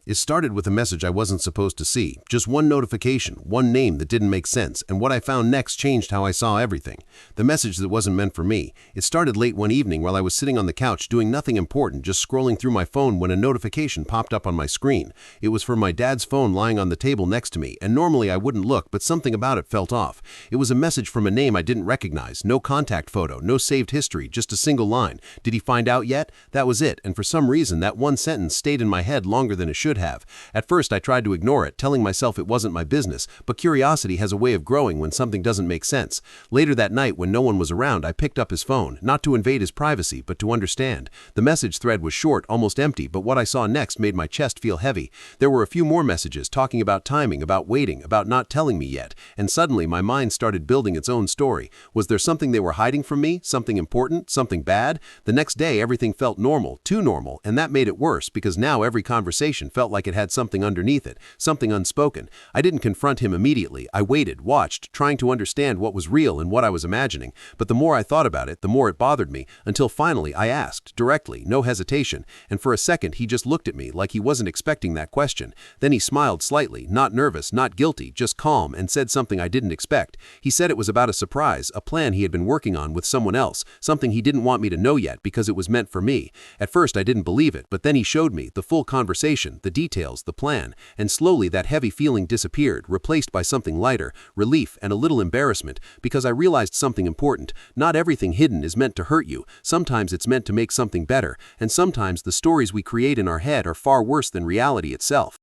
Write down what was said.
It started with a message I wasn't supposed to see, just one notification, one name that didn't make sense, and what I found next changed how I saw everything. The message that wasn't meant for me. It started late one evening while I was sitting on the couch doing nothing important, just scrolling through my phone when a notification popped up on my screen. It was from my dad's phone lying on the table next to me, and normally I wouldn't look, but something about it felt off. It was a message from a name I didn't recognize, no contact photo, no saved history, just a single line. Did he find out yet? That was it, and for some reason that one sentence stayed in my head longer than it should have. At first I tried to ignore it, telling myself it wasn't my business, but curiosity has a way of growing when something doesn't make sense. Later that night, when no one was around, I picked up his phone, not to invade his privacy, but to understand. The message thread was short, almost empty, but what I saw next made my chest feel heavy. There were a few more messages talking about timing, about waiting, about not telling me yet, and suddenly my mind started building its own story. Was there something they were hiding from me? Something important? Something bad? The next day everything felt normal, too normal, and that made it worse because now every conversation felt like it had something underneath it, something unspoken. I didn't confront him immediately. I waited, watched, trying to understand what was real and what I was imagining. But the more I thought about it, the more it bothered me, until finally I asked, directly, no hesitation, and for a second he just looked at me like he wasn't expecting that question. Then he smiled slightly, not nervous, not guilty, just calm, and said something I didn't expect. He said it was about a surprise, a plan he had been working on with someone else, something he didn't want me to know yet because it was meant for me. At first I didn't believe it, but then he showed me the full conversation, the details, the plan, and slowly that heavy feeling disappeared, replaced by something lighter, relief and a little embarrassment, because I realized something important. Not everything hidden is meant to hurt you. Sometimes it's meant to make something better, and sometimes the stories we create in our head are far worse than reality itself.